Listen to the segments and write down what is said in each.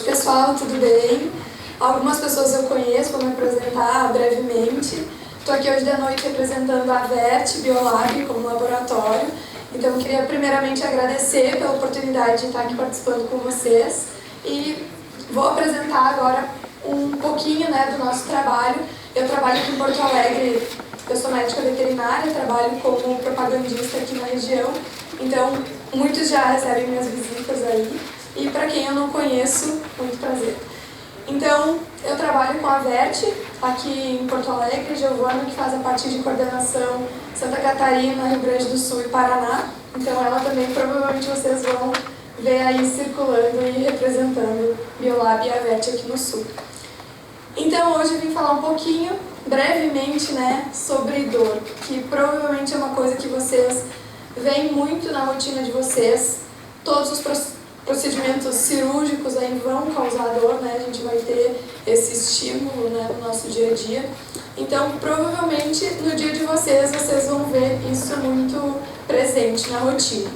pessoal, tudo bem? Algumas pessoas eu conheço, vou me apresentar brevemente. Estou aqui hoje de noite representando a Vert Biolab como laboratório. Então eu queria primeiramente agradecer pela oportunidade de estar aqui participando com vocês e vou apresentar agora um pouquinho do nosso trabalho. Eu trabalho aqui em Porto Alegre, eu sou médica veterinária, trabalho como propagandista aqui na região, então muitos já recebem minhas visitas aí. E para quem eu não conheço, muito prazer. Então, eu trabalho com a Vert, aqui em Porto Alegre, Giovana, que faz a parte de coordenação Santa Catarina, Rio Grande do Sul e Paraná. Então, ela também, provavelmente, vocês vão ver aí circulando e representando Biolab e a Vert aqui no Sul. Então, hoje eu vim falar um pouquinho, brevemente, sobre dor, que provavelmente é uma coisa que vocês veem muito na rotina de vocês. Todos os procedimentos cirúrgicos aí vão causar dor, a gente vai ter esse estímulo no nosso dia a dia. Então, provavelmente, no dia de vocês vão ver isso muito presente na rotina.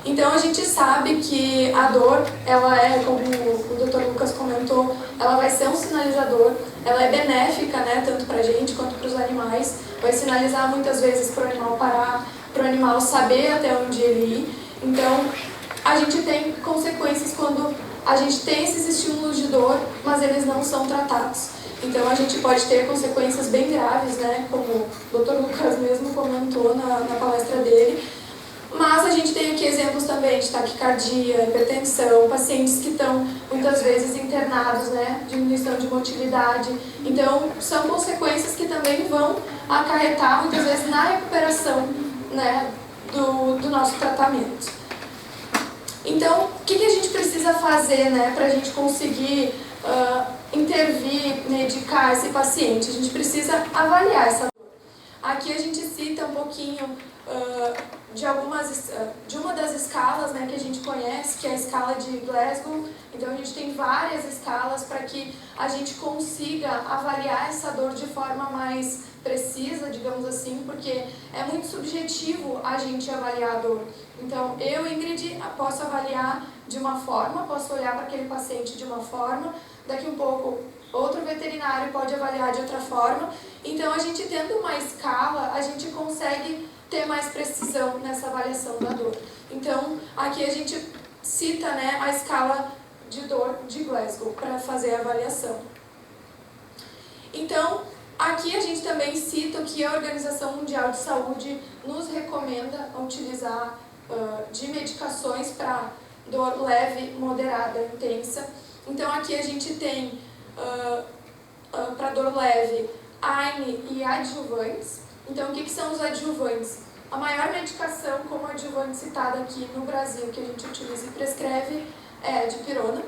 Então, a gente sabe que a dor, ela é, como o Dr. Lucas comentou, ela vai ser um sinalizador, ela é benéfica, tanto para a gente quanto para os animais. Vai sinalizar muitas vezes para o animal parar, para o animal saber até onde ele ir. Então, a gente tem consequências quando a gente tem esses estímulos de dor, mas eles não são tratados. Então a gente pode ter consequências bem graves, como o Dr. Lucas mesmo comentou na palestra dele. Mas a gente tem aqui exemplos também de taquicardia, hipertensão, pacientes que estão muitas vezes internados, diminuição de motilidade. Então são consequências que também vão acarretar muitas vezes na recuperação do nosso tratamento. Então, o que a gente precisa fazer para a gente conseguir intervir, medicar esse paciente? A gente precisa avaliar essa dor. Aqui a gente cita um pouquinho de uma das escalas que a gente conhece, que é a escala de Glasgow. Então, a gente tem várias escalas para que a gente consiga avaliar essa dor de forma mais precisa, digamos assim, porque é muito subjetivo a gente avaliar a dor. Então, eu, Ingrid, posso avaliar de uma forma, posso olhar para aquele paciente de uma forma, daqui um pouco outro veterinário pode avaliar de outra forma. Então, a gente tendo uma escala, a gente consegue ter mais precisão nessa avaliação da dor. Então, aqui a gente cita a escala de dor de Glasgow para fazer a avaliação. Então, aqui a gente também cita o que a Organização Mundial de Saúde nos recomenda utilizar de medicações para dor leve, moderada, intensa. Então aqui a gente tem, para dor leve, AINE e adjuvantes. Então o que são os adjuvantes? A maior medicação como adjuvante citada aqui no Brasil que a gente utiliza e prescreve é a dipirona.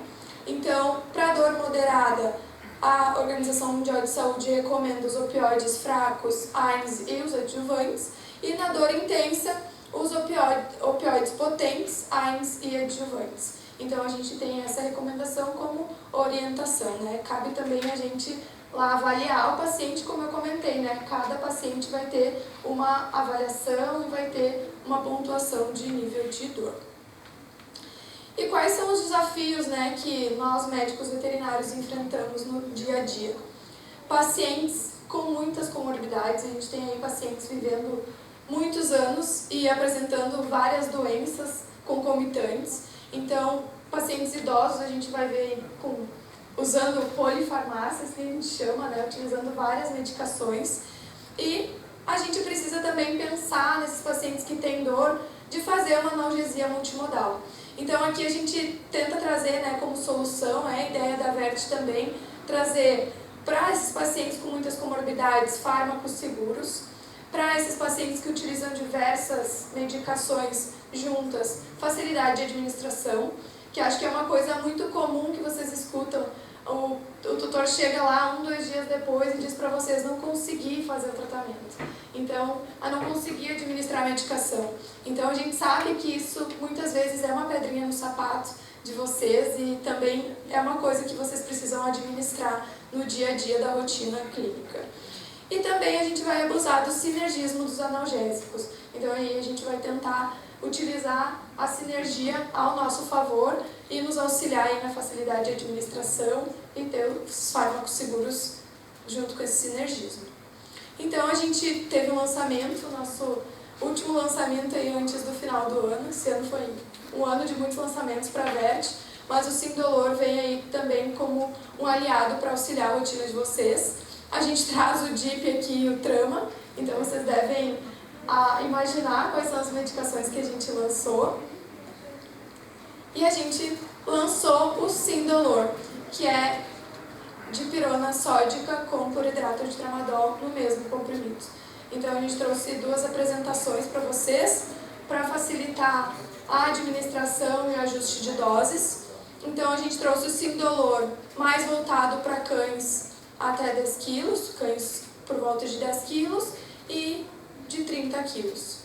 Então, para dor moderada, a Organização Mundial de Saúde recomenda os opioides fracos, AINES e os adjuvantes. E na dor intensa, os opioides potentes, AINES e adjuvantes. Então a gente tem essa recomendação como orientação, Cabe também a gente lá avaliar o paciente, como eu comentei, Cada paciente vai ter uma avaliação e vai ter uma pontuação de nível de dor. E quais são os desafios, que nós médicos veterinários enfrentamos no dia a dia? Pacientes com muitas comorbidades, a gente tem aí pacientes vivendo muitos anos e apresentando várias doenças concomitantes. Então, pacientes idosos a gente vai ver usando polifarmácias, que a gente chama, utilizando várias medicações. E a gente precisa também pensar nesses pacientes que têm dor de fazer uma analgesia multimodal. Então, aqui a gente tenta trazer como solução, a ideia da Vert também, trazer para esses pacientes com muitas comorbidades fármacos seguros, para esses pacientes que utilizam diversas medicações juntas, facilidade de administração, que acho que é uma coisa muito comum que vocês escutam. O tutor chega lá 1, 2 dias depois e diz para vocês não conseguir fazer o tratamento. Então, a não conseguir administrar a medicação. Então, a gente sabe que isso muitas vezes é uma pedrinha no sapato de vocês e também é uma coisa que vocês precisam administrar no dia a dia da rotina clínica. E também a gente vai abusar do sinergismo dos analgésicos. Então aí a gente vai tentar utilizar a sinergia ao nosso favor e nos auxiliar aí na facilidade de administração e ter os fármacos seguros junto com esse sinergismo. Então a gente teve um lançamento, nosso último lançamento aí antes do final do ano. Esse ano foi um ano de muitos lançamentos para a Vert, mas o Sindolor vem aí também como um aliado para auxiliar a rotina de vocês. A gente traz o DIP aqui e o Trama, então vocês devem imaginar quais são as medicações que a gente lançou. E a gente lançou o Sindolor, que é dipirona sódica com cloridrato de tramadol no mesmo comprimido. Então a gente trouxe 2 apresentações para vocês, para facilitar a administração e o ajuste de doses. Então a gente trouxe o Sindolor mais voltado para cães até 10 quilos, cães por volta de 10 quilos e de 30 quilos.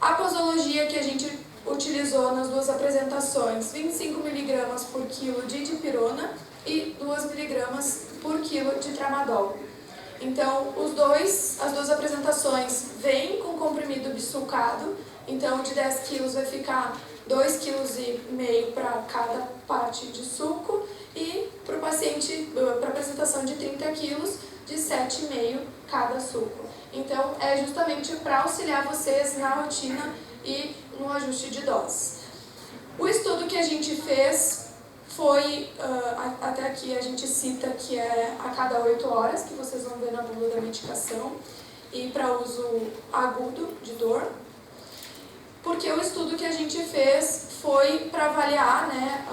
A posologia que a gente utilizou nas 2 apresentações, 25 mg por quilo de dipirona e 2 mg por quilo de tramadol. Então, as 2 apresentações vêm com comprimido bisulcado, então de 10 quilos vai ficar 2,5 kg para cada parte de suco e para o paciente, para apresentação de 30 quilos, de 7,5 cada suco. Então, é justamente para auxiliar vocês na rotina e no ajuste de doses. O estudo que a gente fez foi, até aqui a gente cita que é a cada 8 horas, que vocês vão ver na bula da medicação, e para uso agudo de dor. Porque o estudo que a gente fez foi para avaliar, né,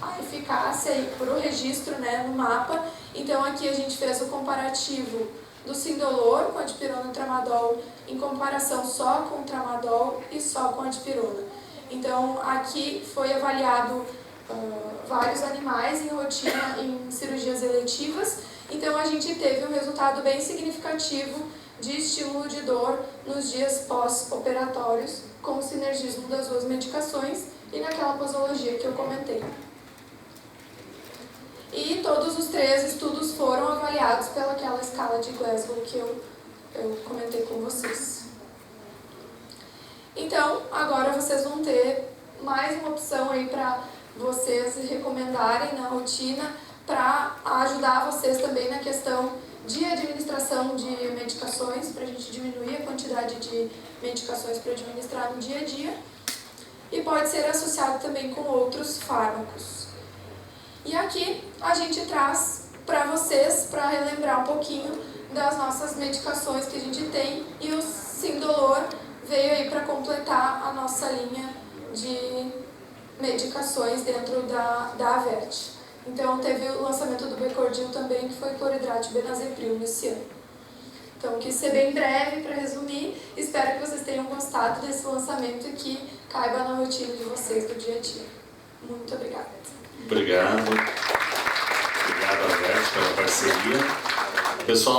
a eficácia e para o registro, né, no mapa. Então aqui a gente fez o comparativo do Sindolor com a dipirona e tramadol em comparação só com o tramadol e só com a dipirona. Então aqui foi avaliado vários animais em rotina em cirurgias eletivas. Então a gente teve um resultado bem significativo de estímulo de dor nos dias pós-operatórios com o sinergismo das 2 medicações e naquela posologia que eu comentei. E todos os 3 estudos foram avaliados pelaquela escala de Glasgow que eu comentei com vocês. Então, agora vocês vão ter mais uma opção aí para vocês recomendarem na rotina para ajudar vocês também na questão de administração de medicações, para a gente diminuir a quantidade de medicações para administrar no dia a dia. E pode ser associado também com outros fármacos. E aqui a gente traz para vocês, para relembrar um pouquinho das nossas medicações que a gente tem, e o Sindolor veio aí para completar a nossa linha de medicações dentro da Avert. Então teve o lançamento do Becordil também, que foi cloridrato de benazepril nesse ano. Então quis ser bem breve para resumir, espero que vocês tenham gostado desse lançamento e que caiba na rotina de vocês do dia a dia. Muito obrigada. Obrigado. Obrigado, Avert, pela parceria. Pessoal,